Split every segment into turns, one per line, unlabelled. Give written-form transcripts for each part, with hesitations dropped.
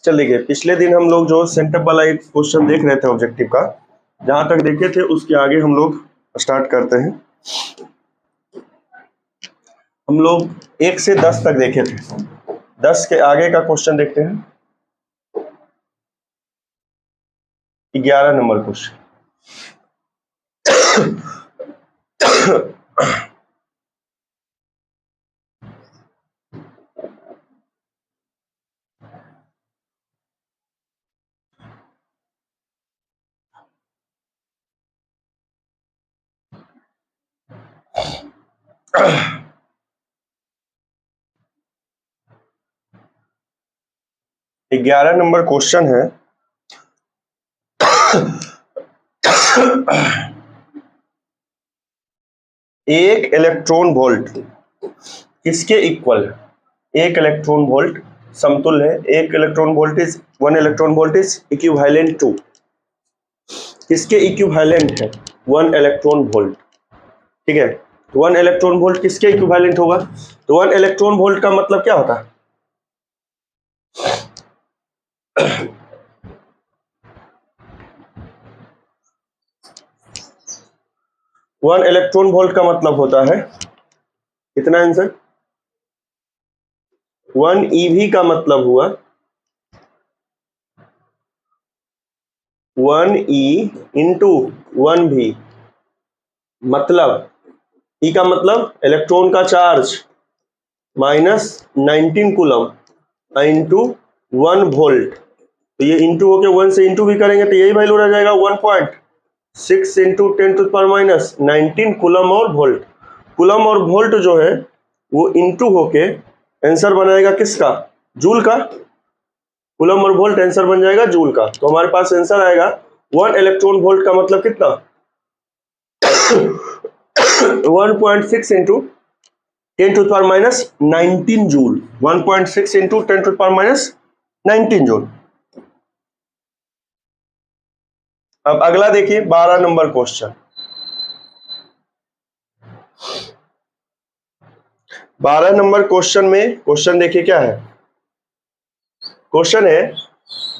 चल देखिए, पिछले दिन हम लोग जो सेंटअप वाला एक क्वेश्चन देख रहे थे ऑब्जेक्टिव का, जहां तक देखे थे उसके आगे हम लोग स्टार्ट करते हैं। हम लोग 1 से 10 तक देखे थे, 10 के आगे का क्वेश्चन देखते हैं। 11 नंबर क्वेश्चन। ग्यारह नंबर क्वेश्चन है। एक इलेक्ट्रॉन वोल्ट किसके इक्वल है? एक इलेक्ट्रॉन वोल्ट समतुल्य है, एक electron voltage, 1 electron voltage equivalent to, किसके इक्विवेलेंट है? 1 इलेक्ट्रॉन वोल्ट। ठीक है, तो 1 इलेक्ट्रॉन वोल्ट किसके इक्विवेलेंट होगा? तो 1 इलेक्ट्रॉन वोल्ट का मतलब क्या होता है? 1 इलेक्ट्रॉन वोल्ट का मतलब होता है कितना आंसर? 1 EV का मतलब हुआ 1E इंटू 1V, मतलब E का मतलब इलेक्ट्रॉन का charge minus 19 coulomb into 1 volt. तो ये इंटू होके 1 से इंटू भी करेंगे तो यही वैल्यू रह जाएगा 1.6 into 10 to power minus 19 coulomb और वोल्ट। कूलम और वोल्ट जो है वो इंटू होके आंसर बनाएगा किसका? जूल का। कूलम और वोल्ट आंसर बन जाएगा जूल का। तो हमारे पास आंसर आएगा 1 इलेक्ट्रॉन वोल्ट का मतलब कितना? 1.6 into 10 to power minus 19 joule. 1.6 into 10 to power minus 19 joule. अब अगला देखिए 12 नंबर क्वेश्चन। 12 नंबर क्वेश्चन में क्वेश्चन देखिए क्या है। क्वेश्चन है,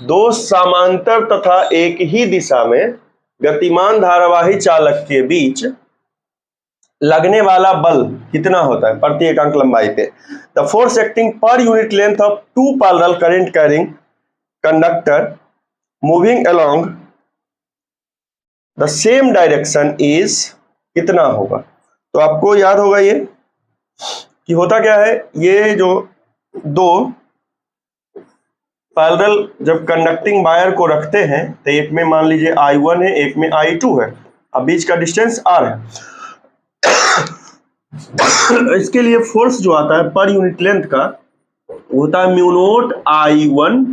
दो समांतर तथा एक ही दिशा में गतिमान धारावाही चालक के बीच लगने वाला बल कितना होता है प्रति एकांक लंबाई पे? The force acting per unit length of two parallel current carrying conductor moving along the same direction is कितना होगा? तो आपको याद होगा ये कि होता क्या है, ये जो दो पैरेलल जब कंडक्टिंग वायर को रखते हैं तो एक में मान लीजिए I1 है, एक में I2 है, अब बीच का डिस्टेंस R है। इसके लिए फोर्स जो आता है पर यूनिट लेंथ का होता है mu naught I1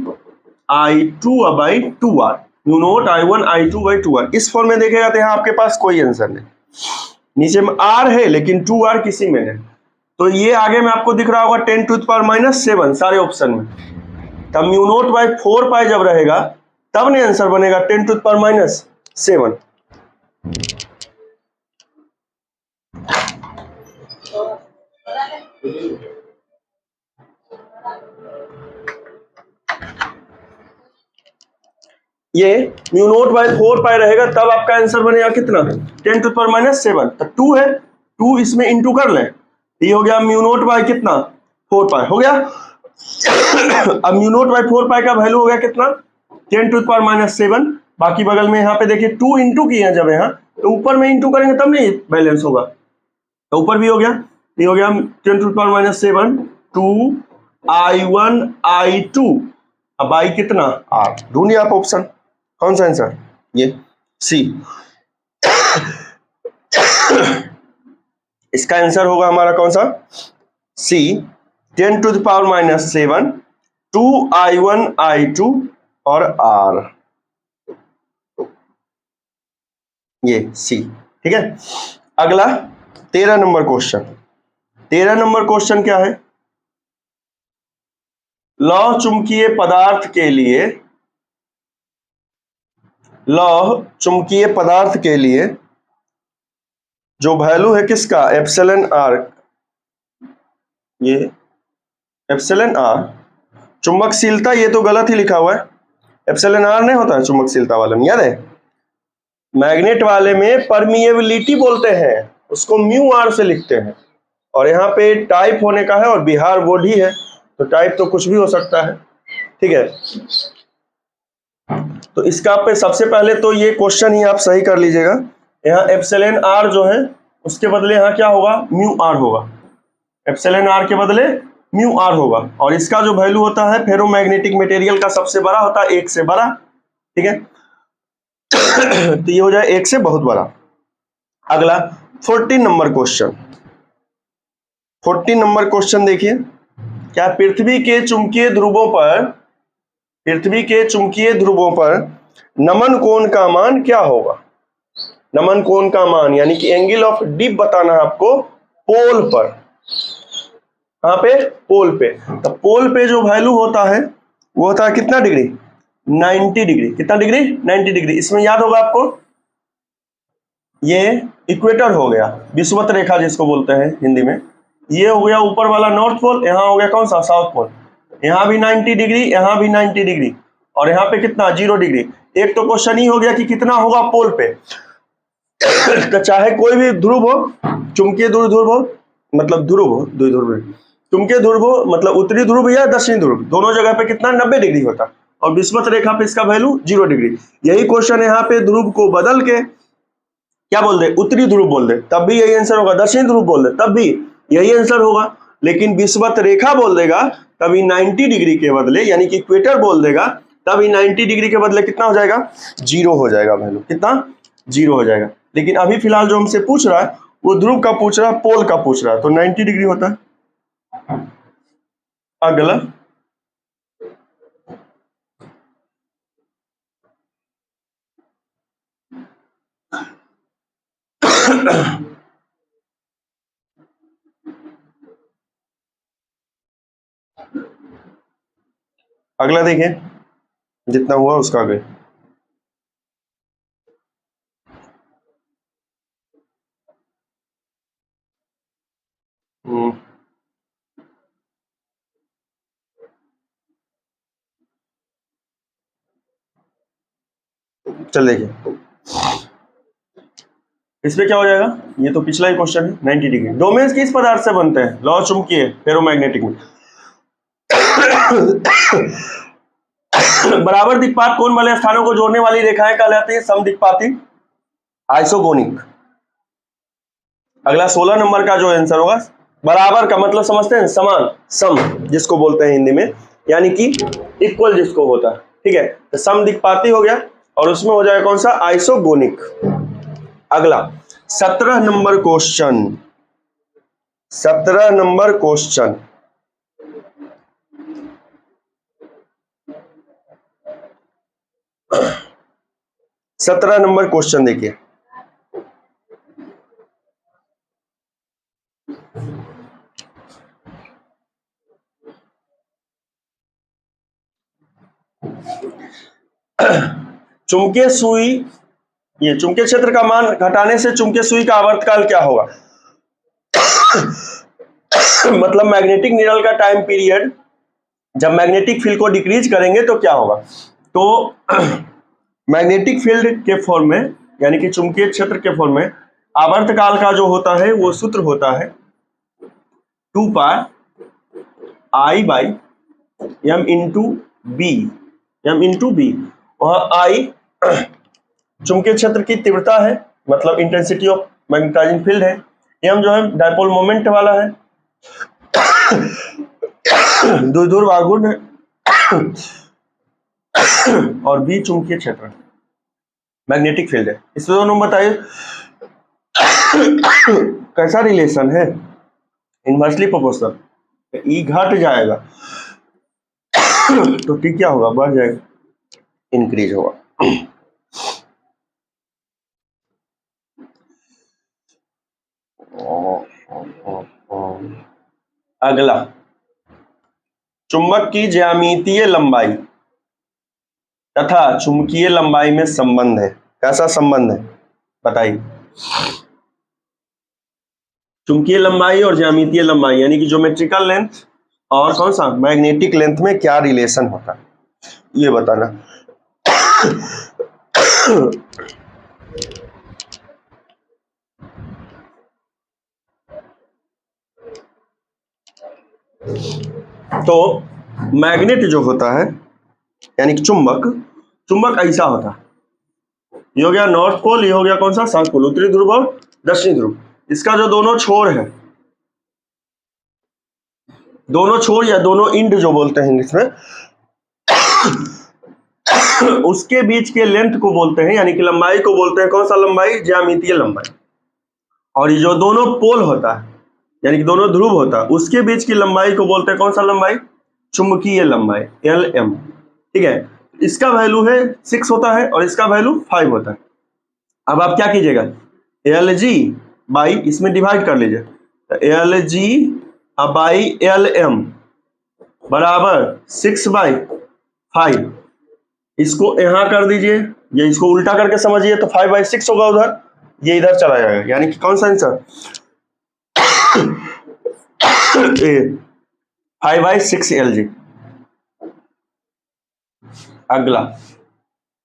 I2 by 2R। Mu naught I1 I2 by 2R। इस फॉर्म में देखेगा तो यहाँ आपके पास कोई आंसर नहीं, नीचे में R है लेकिन 2R किसी में नहीं। तो ये आगे में आपको दिख रहा होगा 10 टू द पावर माइनस 7 सारे ऑप्शन में। तब म्यू नोट बाई 4 पाई जब रहेगा तब नहीं आंसर बनेगा 10 टू द पावर माइनस 7। ये म्यू नोट बाई 4 पाई रहेगा तब आपका आंसर बनेगा कितना? 10 टू द पावर माइनस 7। तो 2 है, 2 इसमें इंटू कर लें, ये हो गया म्यू नोट बाई कितना? 4 पाई हो गया। अब म्यू नोट बाई 4 पाई का वैल्यू हो गया कितना? 10 टू द पावर माइनस 7। बाकी बगल में यहाँ पे देखिए 2 इंटू किए हैं जब यहाँ, तो ऊपर में इंटू करेंगे तब नहीं बैलेंस होगा, तो ऊपर भी हो गया। ये हो गया 10 to the power minus 7 2 I1 I2 अब आई कितना? R। ढूंढिए आप ऑप्शन, कौन सा आंसर? ये सी। इसका आंसर होगा हमारा कौन सा? C, 10 to the power minus 7 2 I1 I2 और R, ये सी। ठीक है, अगला 13 नंबर क्वेश्चन। 13 नंबर क्वेश्चन क्या है? लौह चुंबकीय पदार्थ के लिए, लौह चुंबकीय पदार्थ के लिए जो वैल्यू है किसका? Epsilon R। ये एप्सिलॉन R चुंबकशीलता ये तो गलत ही लिखा हुआ है, एप्सिलॉन आर नहीं होता है चुंबकशीलता वाले में, याद है। मैग्नेट वाले में परमिएबिलिटी बोलते हैं, उसको म्यू आर से लिखते हैं। और यहाँ पे टाइप होने का है और बिहार बोर्ड ही है, तो टाइप तो कुछ भी हो सकता है, ठीक है। तो इसका पे सबसे पहले तो ये क्वेश्चन ही आप सही कर लीजिएगा। यहाँ एप्सिलॉन आर जो है उसके बदले यहाँ क्या होगा, म्यू आर होगा। एप्सिलॉन आर के बदले म्यू आर होगा। और इसका जो वैल्यू होता है फेरोमैग्नेटिक मटेरियल का सबसे बड़ा होता है 1 से बड़ा, ठीक है। तो ये हो जाए 1 से बहुत बड़ा। अगला 14 नंबर क्वेश्चन। 14 नंबर क्वेश्चन देखिए, क्या पृथ्वी के चुंबकीय ध्रुवों पर नमन कोण का मान क्या होगा। नमन कोण का मान यानी कि एंगल ऑफ डिप बताना है आपको पोल पर। कहां पे, पोल पे। तो पोल पे जो वैल्यू होता है वो होता है कितना डिग्री, 90 डिग्री। कितना डिग्री, 90 डिग्री। इसमें याद होगा आपको ये इक्वेटर हो गया, विषुवत रेखा जिसको बोलते हैं हिंदी में। ये हो गया ऊपर वाला नॉर्थ पोल, यहाँ हो गया कौन सा, साउथ पोल। यहाँ भी 90 डिग्री, यहाँ भी 90 डिग्री, और यहाँ पे कितना, 0 डिग्री। एक तो क्वेश्चन ही हो गया कि कितना होगा पोल पे। तो चाहे कोई भी ध्रुव हो, चुंबकीय ध्रुव हो, मतलब ध्रुव हो, द्विध्रुव, चुंबकीय ध्रुव हो मतलब उत्तरी ध्रुव या दक्षिणी ध्रुव, दोनों जगह पे कितना, 90 डिग्री होता। और विषुवत रेखा पे इसका वैल्यू 0 डिग्री। यही क्वेश्चन यहाँ पे ध्रुव को बदल के क्या बोल दे, उत्तरी ध्रुव बोल दे, तब भी यही आंसर होगा। दक्षिणी ध्रुव बोल दे, तब भी यही आंसर होगा। लेकिन विषुवत रेखा बोल देगा तभी 90 डिग्री के बदले, यानी कि इक्वेटर बोल देगा तभी 90 डिग्री के बदले कितना हो जाएगा, 0 हो जाएगा वैल्यू। कितना, 0 हो जाएगा। लेकिन अभी फिलहाल जो हमसे पूछ रहा है वो ध्रुव का पूछ रहा है, पोल का पूछ रहा है, तो 90 डिग्री होता है। अगला अगला देखिए, जितना हुआ उसका आगे। चल देखिए इसमें क्या हो जाएगा, ये तो पिछला ही क्वेश्चन है। 90 डिग्री डोमेन्स किस पदार्थ से बनते हैं, लौ चुंबकीय फेरोमैग्नेटिक में। बराबर दिक्पात कोण वाले स्थानों को जोड़ने वाली रेखाएं कहलाती है समदिक्पाती आइसोगोनिक। अगला 16 नंबर का जो आंसर होगा, बराबर का मतलब समझते हैं, समान, सम जिसको बोलते हैं हिंदी में, यानी कि इक्वल जिसको होता है, ठीक है। तो समदिक्पाती हो गया और उसमें हो जाएगा कौन सा, आइसोगोनिक। अगला 17 नंबर क्वेश्चन। 17 नंबर क्वेश्चन, देखिए, चुंबकीय सुई, ये चुंबकीय क्षेत्र का मान घटाने से चुंबकीय सुई का आवर्तकाल क्या होगा। मतलब मैग्नेटिक नीडल का टाइम पीरियड, जब मैग्नेटिक फील्ड को डिक्रीज करेंगे तो क्या होगा। तो मैग्नेटिक फील्ड के फॉर्म में, यानी कि चुंबकीय क्षेत्र के फॉर्म में आवर्तकाल का जो होता है वो सूत्र होता है 2 pi I by M into B, M into B. वह आई चुंबकीय क्षेत्र की तीव्रता है, मतलब इंटेंसिटी ऑफ मैग्नेटाइजिंग फील्ड है। एम जो है डायपोल मोमेंट वाला है, द्विध्रुव आघूर्ण है, और बी चुंबकीय क्षेत्र मैग्नेटिक फील्ड है। इसमें दोनों बताइए कैसा रिलेशन है, इनवर्सली प्रोपोर्शनल। ई घट जाएगा तो टी क्या होगा, बढ़ जाएगा, इंक्रीज होगा। अगला चुंबक की ज्यामितीय लंबाई तथा चुंबकीय लंबाई में संबंध है। कैसा संबंध है बताइए। चुंबकीय लंबाई और ज्यामितीय लंबाई यानी कि ज्योमेट्रिकल लेंथ और कौन सा मैग्नेटिक लेंथ में क्या रिलेशन होता है, ये बताना। तो मैग्नेट जो होता है यानी कि चुंबक, चुंबक ऐसा होता है, ये हो गया नॉर्थ पोल, ये हो गया कौन सा साउथ पोल, उत्तरी ध्रुव और दक्षिणी ध्रुव। इसका जो दोनों छोर है, दोनों छोर या दोनों इंड जो बोलते हैं इंग्लिश में, उसके बीच के लेंथ को बोलते हैं यानी कि लंबाई को बोलते हैं कौन सा लंबाई, ज्यामितीय लंबाई। और ये जो दोनों पोल होता है यानी कि दोनों ध्रुव होता है, उसके बीच की लंबाई को बोलते हैं कौन सा लंबाई, चुंबकीय लंबाई, LM। ठीक है, इसका वैल्यू है 6 होता है और इसका वैल्यू 5 होता है। अब आप क्या कीजिएगा, LG बाई इसमें डिवाइड कर लीजिए, LG बाई LM बराबर 6/5। इसको यहां कर दीजिए, ये इसको उल्टा करके समझिए तो 5/6 होगा उधर, ये इधर चला जाएगा, यानी कि कौन सा आंसर 5/6 LG। अगला,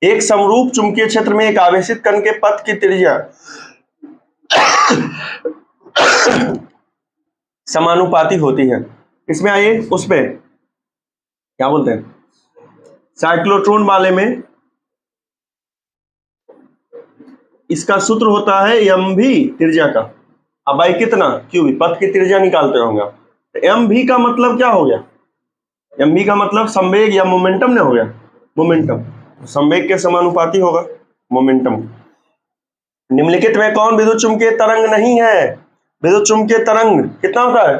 एक समरूप चुंबकीय क्षेत्र में एक आवेशित कण के पथ की त्रिज्या समानुपाती होती है। इसमें आइए उस पे क्या बोलते हैं, साइक्लोट्रॉन वाले में इसका सूत्र होता है mv त्रिज्या का, अब भाई कितना क्यूब, पथ की त्रिज्या निकालते होंगे। तो mv का मतलब क्या हो गया, mv का मतलब संवेग या मोमेंटम ने हो गया, मोमेंटम, संवेग के समानुपाती होगा मोमेंटम। निम्नलिखित में कौन विद्युत चुंबकीय तरंग नहीं है, विद्युत चुंबकीय तरंग कितना होता है,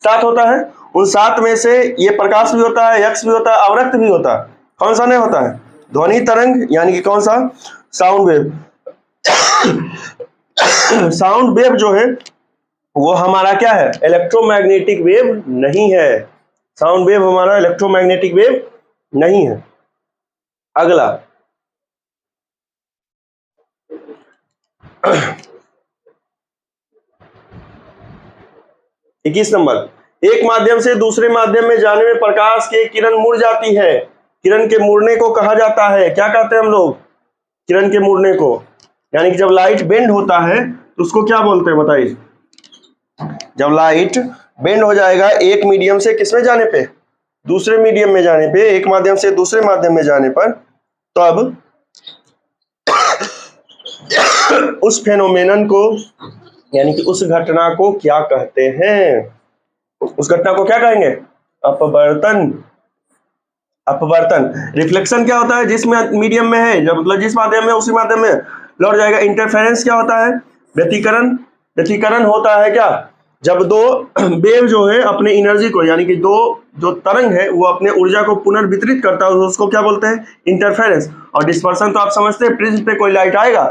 7 होता है। उन 7 में से ये प्रकाश भी होता है, यक्ष भी होता है, अवरक्त भी होता है, कौन सा नहीं होता है, ध्वनि तरंग यानी कि कौन सा, साउंड वेव। साउंड वेव जो है वो हमारा क्या है, इलेक्ट्रोमैग्नेटिक वेव नहीं है, साउंड वेव हमारा इलेक्ट्रोमैग्नेटिक वेव नहीं है। अगला, 21 नंबर, एक माध्यम से दूसरे माध्यम में जाने में प्रकाश की किरण मुड़ जाती है, किरण के मुड़ने को कहा जाता है, क्या कहते हैं हम लोग, किरण के मुड़ने को, यानी कि जब लाइट बेंड होता है तो उसको क्या बोलते हैं बताइए, जब लाइट बेंड हो जाएगा एक मीडियम से किसमें जाने पे, दूसरे मीडियम में जाने पे, एक माध्यम से दूसरे माध्यम में जाने पर, तब उस फेनोमेनन को यानी कि उस घटना को क्या कहते हैं, उस घटना को क्या कहेंगे, अपवर्तन। अपवर्तन, रिफ्लेक्शन क्या होता है, जिस मीडियम में है, जब मतलब जिस माध्यम में उसी माध्यम में लौट जाएगा। इंटरफेरेंस क्या होता है, व्यतिकरण, व्यतिकरण होता है क्या, जब दो वेव जो है अपने एनर्जी को यानी कि दो जो तरंग है वो अपने ऊर्जा को पुनर्वितरित करता है, उसको क्या बोलते हैं, इंटरफेरेंस। और डिस्पर्सन तो आप समझते हैं, प्रिज्म पे कोई लाइट आएगा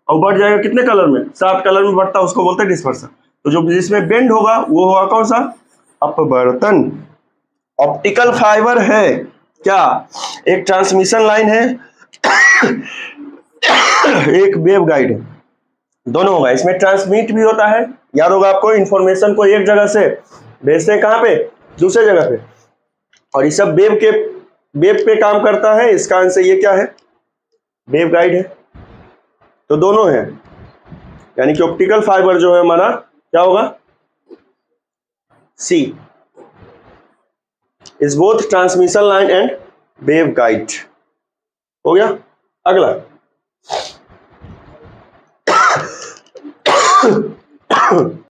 और बढ़ जाएगा कितने कलर में, 7 कलर में बढ़ता है, उसको बोलते हैं डिस्पर्सन। तो जो जिसमें बेंड होगा वो होगा कौन सा, अपवर्तन। ऑप्टिकल फाइबर है क्या, एक ट्रांसमिशन लाइन है, एक वेव गाइड है, दोनों होगा। इसमें ट्रांसमिट भी होता है, याद होगा आपको, इंफॉर्मेशन को एक जगह से भेजते हैं कहां पे, दूसरे जगह पे, और ये सब वेव पे काम करता है। इसका आंसर ये क्या है, वेव गाइड है। तो दोनों है, यानी कि ऑप्टिकल फाइबर जो है हमारा क्या होगा, C is both transmission line and waveguide. हो गया। अगला